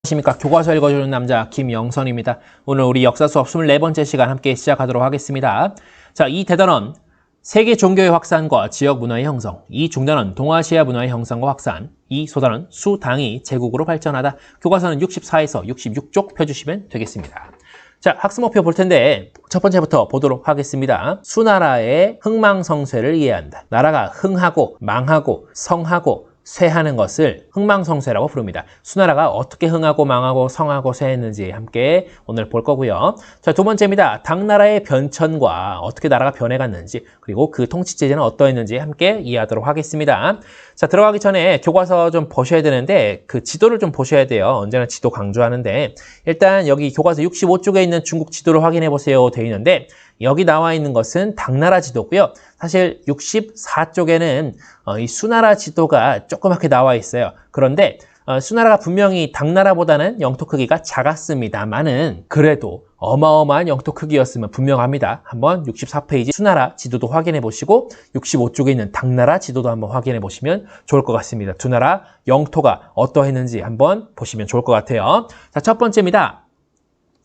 안녕하십니까. 교과서 읽어주는 남자 김영선입니다. 오늘 우리 역사 수업 24번째 시간 함께 시작하도록 하겠습니다. 자, 이 대단원 세계 종교의 확산과 지역 문화의 형성, 이 중단원 동아시아 문화의 형성과 확산, 이 소단원 수당이 제국으로 발전하다. 교과서는 64에서 66쪽 펴주시면 되겠습니다. 자, 학습 목표 볼 텐데 첫 번째부터 보도록 하겠습니다. 수나라의 흥망성쇠를 이해한다. 나라가 흥하고 망하고 성하고 쇠하는 것을 흥망성쇠라고 부릅니다. 수나라가 어떻게 흥하고 망하고 성하고 쇠했는지 함께 오늘 볼 거고요. 자, 두 번째입니다. 당나라의 변천과 어떻게 나라가 변해갔는지, 그리고 그 통치체제는 어떠했는지 함께 이해하도록 하겠습니다. 자, 들어가기 전에 교과서 좀 보셔야 되는데 그 지도를 좀 보셔야 돼요. 언제나 지도 강조하는데 일단 여기 교과서 65쪽에 있는 중국 지도를 확인해 보세요 되어 있는데 여기 나와 있는 것은 당나라 지도고요. 사실 64쪽에는 이 수나라 지도가 조그맣게 나와 있어요. 그런데 수나라가 분명히 당나라보다는 영토 크기가 작았습니다만은 그래도 어마어마한 영토 크기였으면 분명합니다. 한번 64페이지 수나라 지도도 확인해 보시고 65쪽에 있는 당나라 지도도 한번 확인해 보시면 좋을 것 같습니다. 두 나라 영토가 어떠했는지 한번 보시면 좋을 것 같아요. 자, 첫 번째입니다.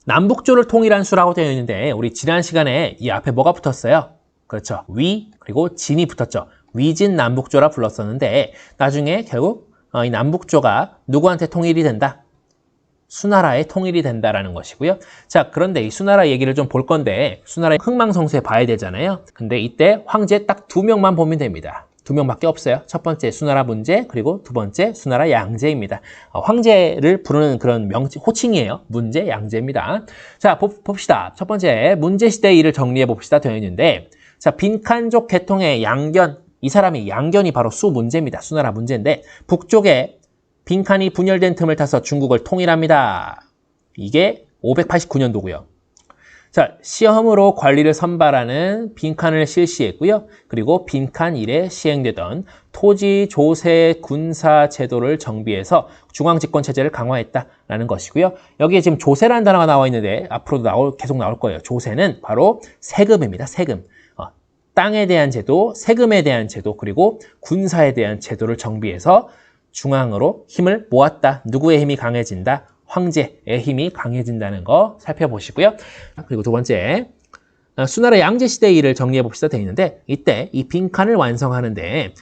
남북조를 통일한 수라고 되어 있는데 우리 지난 시간에 이 앞에 뭐가 붙었어요? 그렇죠. 위 그리고 진이 붙었죠. 위진 남북조라 불렀었는데 나중에 결국 이 남북조가 누구한테 통일이 된다? 수나라에 통일이 된다라는 것이고요. 자, 그런데 이 수나라 얘기를 좀 볼 건데 수나라의 흥망성쇠 봐야 되잖아요. 근데 이때 황제 딱 2명만 보면 됩니다. 2명밖에 없어요. 첫 번째 수나라 문제, 그리고 두 번째 수나라 양제입니다. 황제를 부르는 그런 호칭이에요. 문제, 양제입니다. 자, 봅시다. 첫 번째 문제시대 일을 정리해 봅시다 되어 있는데 자, 빈칸족 계통의 양견, 이 사람이 양견이 바로 수문제입니다. 수나라 문제인데 북쪽에 빈칸이 분열된 틈을 타서 중국을 통일합니다. 이게 589년도고요. 자, 시험으로 관리를 선발하는 빈칸을 실시했고요. 그리고 빈칸 이래 시행되던 토지, 조세, 군사 제도를 정비해서 중앙집권 체제를 강화했다라는 것이고요. 여기에 지금 조세라는 단어가 나와 있는데 앞으로도 계속 나올 거예요. 조세는 바로 세금입니다. 세금. 땅에 대한 제도, 세금에 대한 제도, 그리고 군사에 대한 제도를 정비해서 중앙으로 힘을 모았다. 누구의 힘이 강해진다? 황제의 힘이 강해진다는 거 살펴보시고요. 그리고 두 번째, 수나라 양제시대 일을 정리해 봅시다 되어 있는데 이때 이 빈칸을 완성하는데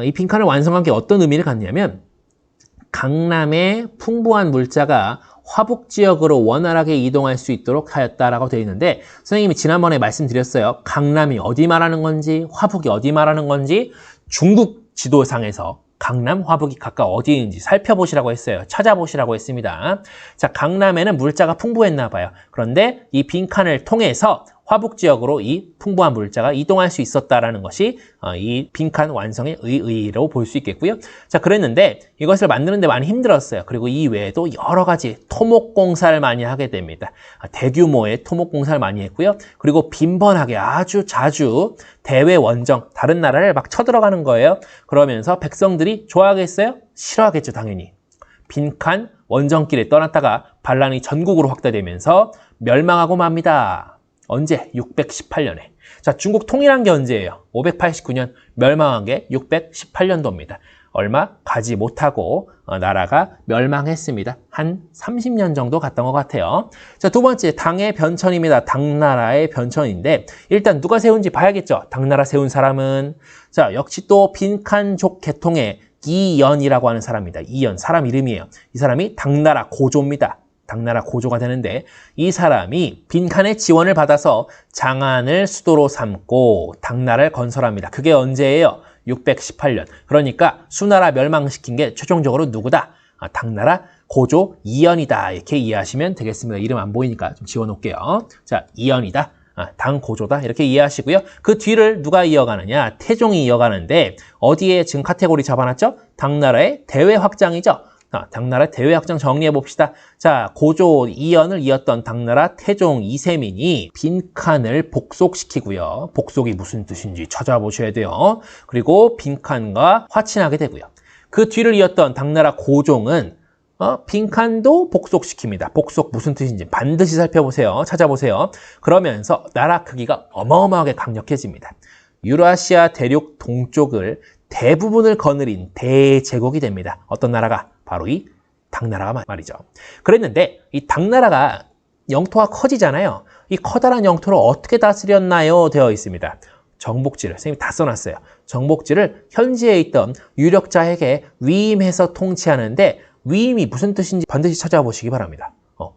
이 빈칸을 완성한 게 어떤 의미를 갖냐면 강남의 풍부한 물자가 화북 지역으로 원활하게 이동할 수 있도록 하였다라고 되어 있는데 선생님이 지난번에 말씀드렸어요. 강남이 어디 말하는 건지 화북이 어디 말하는 건지 중국 지도상에서 강남, 화북이 각각 어디에 있는지 살펴보시라고 했어요. 찾아보시라고 했습니다. 자, 강남에는 물자가 풍부했나 봐요. 그런데 이 빈칸을 통해서 화북 지역으로 이 풍부한 물자가 이동할 수 있었다라는 것이 이 빈칸 완성의 의의로 볼 수 있겠고요. 자, 그랬는데 이것을 만드는데 많이 힘들었어요. 그리고 이 외에도 여러 가지 토목공사를 많이 하게 됩니다. 대규모의 토목공사를 많이 했고요. 그리고 빈번하게 아주 자주 대외 원정, 다른 나라를 막 쳐들어가는 거예요. 그러면서 백성들이 좋아하겠어요? 싫어하겠죠, 당연히. 빈칸 원정길에 떠났다가 반란이 전국으로 확대되면서 멸망하고 맙니다. 언제? 618년에. 자, 중국 통일한 게 언제예요? 589년, 멸망한 게 618년도입니다. 얼마 가지 못하고 나라가 멸망했습니다. 한 30년 정도 갔던 것 같아요. 자, 두 번째, 당의 변천입니다. 당나라의 변천인데 일단 누가 세운지 봐야겠죠. 당나라 세운 사람은 자, 역시 또 빈칸족 계통의 이연이라고 하는 사람입니다. 이연, 사람 이름이에요. 이 사람이 당나라 고조입니다. 당나라 고조가 되는데 이 사람이 빈칸의 지원을 받아서 장안을 수도로 삼고 당나라를 건설합니다. 그게 언제예요? 618년. 그러니까 수나라 멸망시킨 게 최종적으로 누구다? 당나라 고조 이연이다. 이렇게 이해하시면 되겠습니다. 이름 안 보이니까 좀 지워놓을게요. 자, 이연이다. 당 고조다. 이렇게 이해하시고요. 그 뒤를 누가 이어가느냐? 태종이 이어가는데 어디에 지금 카테고리 잡아놨죠? 당나라의 대외 확장이죠. 당나라 대외 확장 정리해 봅시다. 자, 고조 이연을 이었던 당나라 태종 이세민이 빈칸을 복속시키고요. 복속이 무슨 뜻인지 찾아보셔야 돼요. 그리고 빈칸과 화친하게 되고요. 그 뒤를 이었던 당나라 고종은 빈칸도 복속시킵니다. 복속 무슨 뜻인지 반드시 살펴보세요. 찾아보세요. 그러면서 나라 크기가 어마어마하게 강력해집니다. 유라시아 대륙 동쪽을 대부분을 거느린 대제국이 됩니다. 어떤 나라가? 바로 이 당나라가 말이죠. 그랬는데 이 당나라가 영토가 커지잖아요. 이 커다란 영토를 어떻게 다스렸나요? 되어 있습니다. 정복지를 선생님이 다 써놨어요. 정복지를 현지에 있던 유력자에게 위임해서 통치하는데 위임이 무슨 뜻인지 반드시 찾아보시기 바랍니다.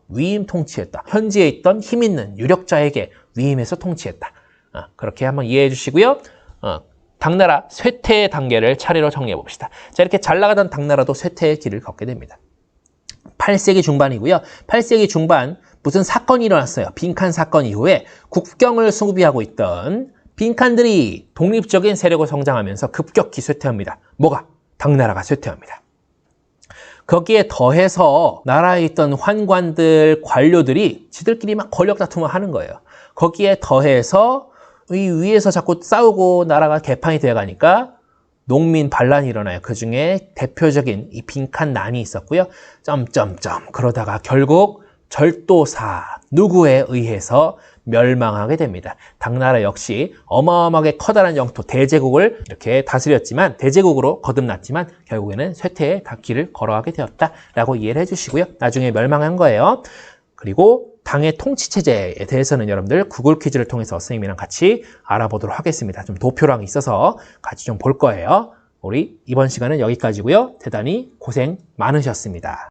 위임 통치했다. 현지에 있던 힘 있는 유력자에게 위임해서 통치했다. 그렇게 한번 이해해 주시고요. 당나라 쇠퇴의 단계를 차례로 정리해 봅시다. 자, 이렇게 잘 나가던 당나라도 쇠퇴의 길을 걷게 됩니다. 8세기 중반이고요. 8세기 중반 무슨 사건이 일어났어요. 빈칸 사건 이후에 국경을 수비하고 있던 빈칸들이 독립적인 세력을 성장하면서 급격히 쇠퇴합니다. 뭐가? 당나라가 쇠퇴합니다. 거기에 더해서 나라에 있던 환관들, 관료들이 지들끼리 막 권력 다툼을 하는 거예요. 거기에 더해서 이 위에서 자꾸 싸우고 나라가 개판이 되어가니까 농민 반란이 일어나요. 그 중에 대표적인 이 빈칸난이 있었고요. 그러다가 결국 절도사 누구에 의해서 멸망하게 됩니다. 당나라 역시 어마어마하게 커다란 영토 대제국을 이렇게 다스렸지만 대제국으로 거듭났지만 결국에는 쇠퇴의 길을 걸어가게 되었다라고 이해를 해주시고요. 나중에 멸망한 거예요. 그리고 당의 통치체제에 대해서는 여러분들 구글 퀴즈를 통해서 선생님이랑 같이 알아보도록 하겠습니다. 좀 도표랑 있어서 같이 좀 볼 거예요. 우리 이번 시간은 여기까지고요. 대단히 고생 많으셨습니다.